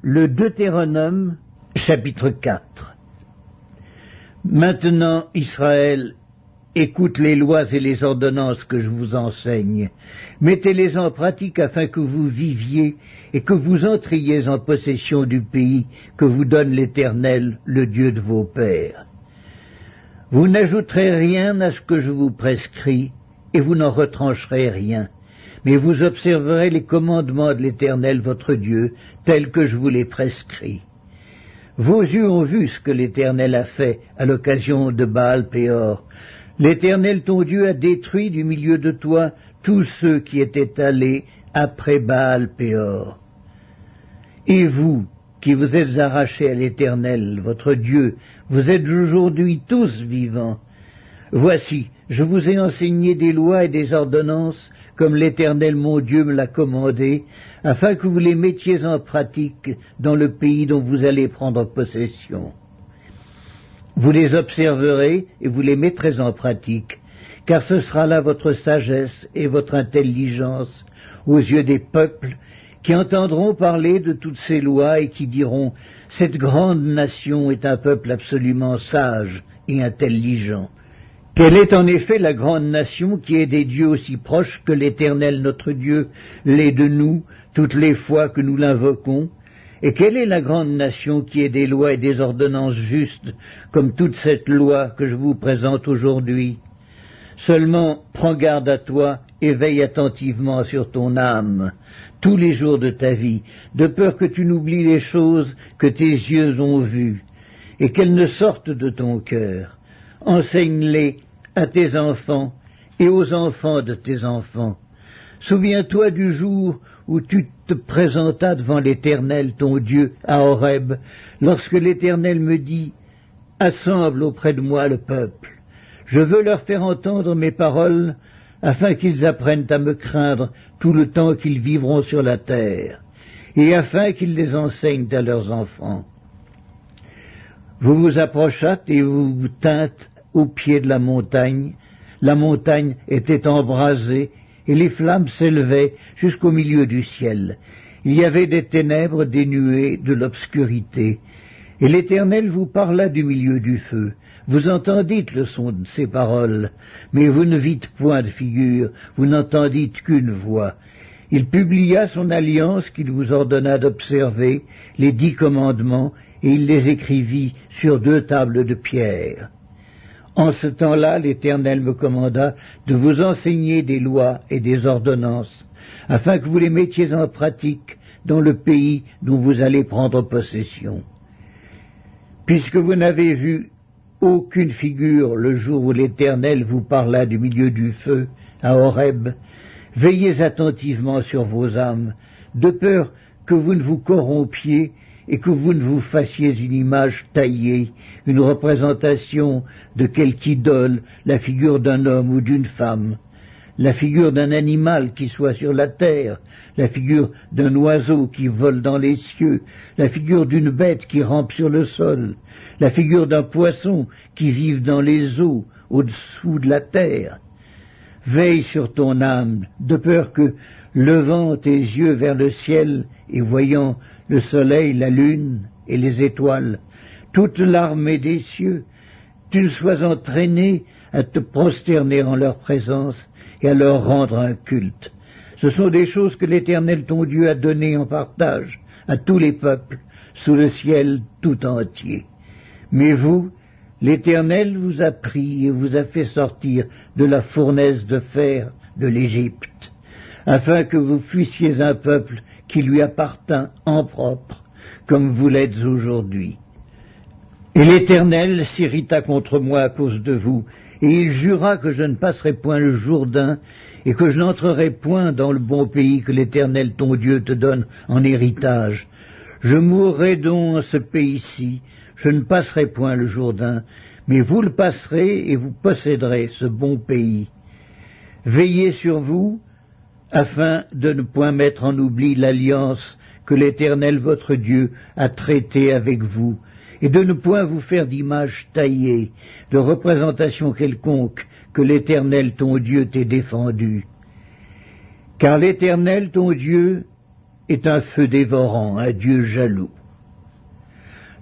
Le Deutéronome, chapitre 4. Maintenant, Israël, écoute les lois et les ordonnances que je vous enseigne. Mettez-les en pratique afin que vous viviez et que vous entriez en possession du pays que vous donne l'Éternel, le Dieu de vos pères. Vous n'ajouterez rien à ce que je vous prescris, et vous n'en retrancherez rien. Mais vous observerez les commandements de l'Éternel votre Dieu, tels que je vous les prescris. Vos yeux ont vu ce que l'Éternel a fait à l'occasion de Baal-Péor. L'Éternel ton Dieu a détruit du milieu de toi tous ceux qui étaient allés après Baal-Péor. Et vous, qui vous êtes arrachés à l'Éternel, votre Dieu, vous êtes aujourd'hui tous vivants. Voici, je vous ai enseigné des lois et des ordonnances, comme l'Éternel mon Dieu me l'a commandé, afin que vous les mettiez en pratique dans le pays dont vous allez prendre possession. Vous les observerez et vous les mettrez en pratique, car ce sera là votre sagesse et votre intelligence aux yeux des peuples qui entendront parler de toutes ces lois et qui diront « Cette grande nation est un peuple absolument sage et intelligent ». Quelle est en effet la grande nation qui est des dieux aussi proches que l'Éternel notre Dieu l'est de nous toutes les fois que nous l'invoquons? Et quelle est la grande nation qui est des lois et des ordonnances justes, comme toute cette loi que je vous présente aujourd'hui? Seulement, prends garde à toi et veille attentivement sur ton âme, tous les jours de ta vie, de peur que tu n'oublies les choses que tes yeux ont vues, et qu'elles ne sortent de ton cœur. Enseigne-les à tes enfants et aux enfants de tes enfants. Souviens-toi du jour où tu te présentas devant l'Éternel, ton Dieu, à Horeb, lorsque l'Éternel me dit « Assemble auprès de moi le peuple. Je veux leur faire entendre mes paroles, afin qu'ils apprennent à me craindre tout le temps qu'ils vivront sur la terre, et afin qu'ils les enseignent à leurs enfants. » Vous vous approchâtes et vous vous tîntes au pied de la montagne. La montagne était embrasée, et les flammes s'élevaient jusqu'au milieu du ciel. Il y avait des ténèbres, des nuées, de l'obscurité. Et l'Éternel vous parla du milieu du feu. Vous entendîtes le son de ses paroles, mais vous ne vîtes point de figure, vous n'entendîtes qu'une voix. Il publia son alliance qu'il vous ordonna d'observer, les 10 commandements, et il les écrivit sur 2 tables de pierre. En ce temps-là, l'Éternel me commanda de vous enseigner des lois et des ordonnances, afin que vous les mettiez en pratique dans le pays dont vous allez prendre possession. Puisque vous n'avez vu aucune figure le jour où l'Éternel vous parla du milieu du feu, à Horeb, veillez attentivement sur vos âmes, de peur que vous ne vous corrompiez et que vous ne vous fassiez une image taillée, une représentation de quelque idole, la figure d'un homme ou d'une femme, la figure d'un animal qui soit sur la terre, la figure d'un oiseau qui vole dans les cieux, la figure d'une bête qui rampe sur le sol, la figure d'un poisson qui vive dans les eaux, au-dessous de la terre. Veille sur ton âme, de peur que, levant tes yeux vers le ciel et voyant le soleil, la lune et les étoiles, toute l'armée des cieux, tu ne sois entraîné à te prosterner en leur présence et à leur rendre un culte. Ce sont des choses que l'Éternel ton Dieu a données en partage à tous les peuples sous le ciel tout entier. Mais vous, l'Éternel vous a pris et vous a fait sortir de la fournaise de fer de l'Égypte, afin que vous fussiez un peuple qui lui appartint en propre, comme vous l'êtes aujourd'hui. Et l'Éternel s'irrita contre moi à cause de vous, et il jura que je ne passerai point le Jourdain, et que je n'entrerai point dans le bon pays que l'Éternel ton Dieu te donne en héritage. Je mourrai donc en ce pays-ci, je ne passerai point le Jourdain, mais vous le passerez et vous posséderez ce bon pays. Veillez sur vous, afin de ne point mettre en oubli l'alliance que l'Éternel votre Dieu a traitée avec vous, et de ne point vous faire d'image taillée, de représentation quelconque que l'Éternel ton Dieu t'ait défendue. Car l'Éternel ton Dieu est un feu dévorant, un Dieu jaloux.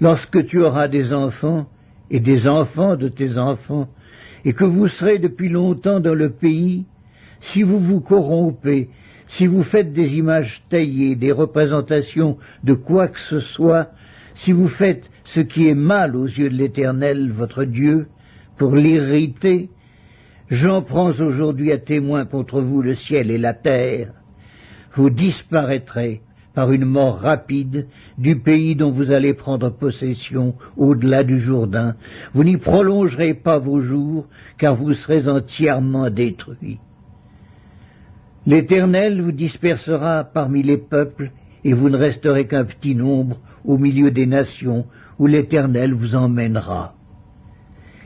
Lorsque tu auras des enfants et des enfants de tes enfants, et que vous serez depuis longtemps dans le pays, si vous vous corrompez, si vous faites des images taillées, des représentations de quoi que ce soit, si vous faites ce qui est mal aux yeux de l'Éternel, votre Dieu, pour l'irriter, j'en prends aujourd'hui à témoin contre vous le ciel et la terre. Vous disparaîtrez par une mort rapide du pays dont vous allez prendre possession au-delà du Jourdain. Vous n'y prolongerez pas vos jours, car vous serez entièrement détruits. L'Éternel vous dispersera parmi les peuples, et vous ne resterez qu'un petit nombre au milieu des nations, où l'Éternel vous emmènera.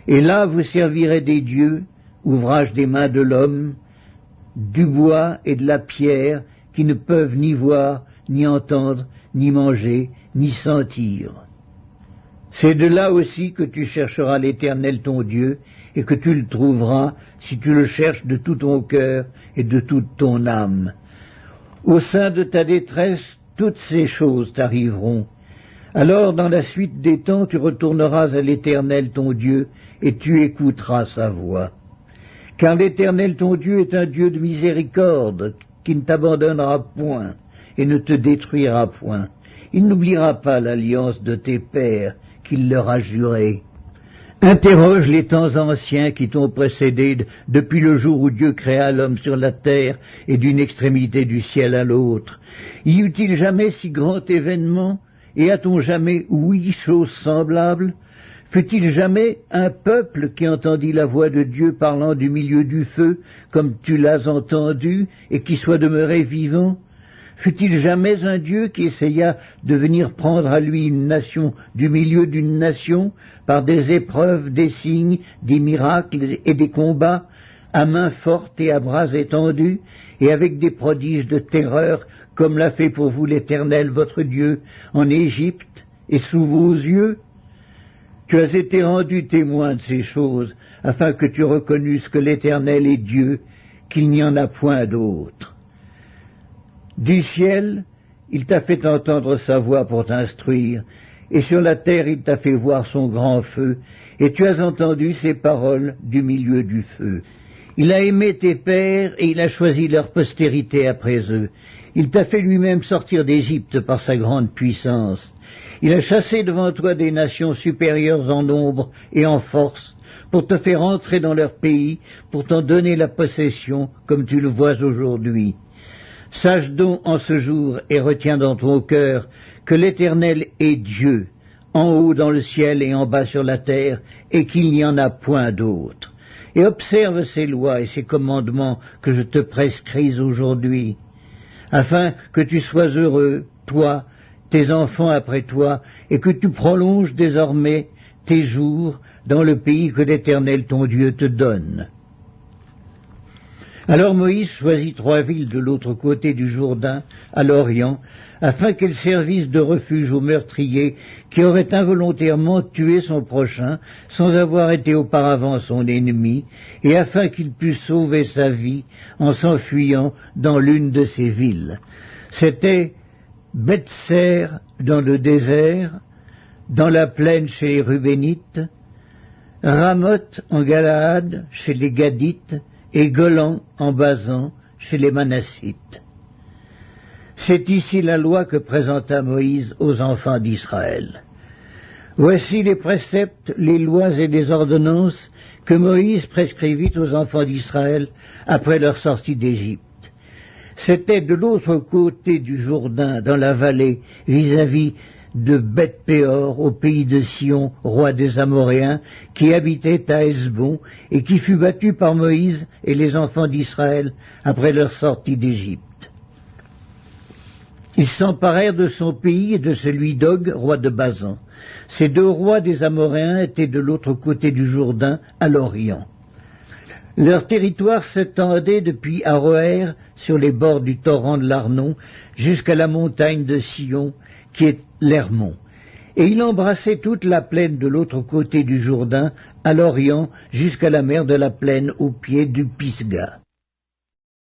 Et là vous servirez des dieux, ouvrage des mains de l'homme, du bois et de la pierre, qui ne peuvent ni voir, ni entendre, ni manger, ni sentir. C'est de là aussi que tu chercheras l'Éternel ton Dieu, et que tu le trouveras si tu le cherches de tout ton cœur et de toute ton âme. Au sein de ta détresse, toutes ces choses t'arriveront. Alors, dans la suite des temps, tu retourneras à l'Éternel ton Dieu, et tu écouteras sa voix. Car l'Éternel ton Dieu est un Dieu de miséricorde, qui ne t'abandonnera point, et ne te détruira point. Il n'oubliera pas l'alliance de tes pères, qu'il leur a jurée. Interroge les temps anciens qui t'ont précédé depuis le jour où Dieu créa l'homme sur la terre et d'une extrémité du ciel à l'autre. Y eut-il jamais si grand événement, et a-t-on jamais ouï chose semblable? Fut-il jamais un peuple qui entendit la voix de Dieu parlant du milieu du feu, comme tu l'as entendu, et qui soit demeuré vivant? Fut-il jamais un Dieu qui essaya de venir prendre à lui une nation du milieu d'une nation, par des épreuves, des signes, des miracles et des combats, à main forte et à bras étendus, et avec des prodiges de terreur, comme l'a fait pour vous l'Éternel votre Dieu, en Égypte et sous vos yeux? Tu as été rendu témoin de ces choses, afin que tu reconnusses que l'Éternel est Dieu, qu'il n'y en a point d'autre. Du ciel, il t'a fait entendre sa voix pour t'instruire, et sur la terre il t'a fait voir son grand feu, et tu as entendu ses paroles du milieu du feu. Il a aimé tes pères, et il a choisi leur postérité après eux. Il t'a fait lui-même sortir d'Égypte par sa grande puissance. Il a chassé devant toi des nations supérieures en nombre et en force, pour te faire entrer dans leur pays, pour t'en donner la possession, comme tu le vois aujourd'hui. Sache donc en ce jour et retiens dans ton cœur que l'Éternel est Dieu, en haut dans le ciel et en bas sur la terre, et qu'il n'y en a point d'autre. Et observe ces lois et ces commandements que je te prescris aujourd'hui, afin que tu sois heureux, toi, tes enfants après toi, et que tu prolonges désormais tes jours dans le pays que l'Éternel ton Dieu te donne. Alors Moïse choisit 3 villes de l'autre côté du Jourdain, à l'Orient, afin qu'elles servissent de refuge aux meurtriers qui auraient involontairement tué son prochain, sans avoir été auparavant son ennemi, et afin qu'il pût sauver sa vie en s'enfuyant dans l'une de ces villes. C'était Beth-ser dans le désert, dans la plaine chez les Rubénites, Ramoth en Galaad chez les Gadites, et Golan en Basan chez les Manassites. C'est ici la loi que présenta Moïse aux enfants d'Israël. Voici les préceptes, les lois et les ordonnances que Moïse prescrivit aux enfants d'Israël après leur sortie d'Égypte. C'était de l'autre côté du Jourdain, dans la vallée, vis-à-vis de Beth-péor, au pays de Sion, roi des Amoréens, qui habitait à Hesbon, et qui fut battu par Moïse et les enfants d'Israël après leur sortie d'Égypte. Ils s'emparèrent de son pays et de celui d'Og, roi de Basan. Ces 2 rois des Amoréens étaient de l'autre côté du Jourdain, à l'Orient. Leur territoire s'étendait depuis Aroër, sur les bords du torrent de l'Arnon, jusqu'à la montagne de Sion, qui est l'Hermon. Et il embrassait toute la plaine de l'autre côté du Jourdain, à l'Orient, jusqu'à la mer de la plaine, au pied du Pisga.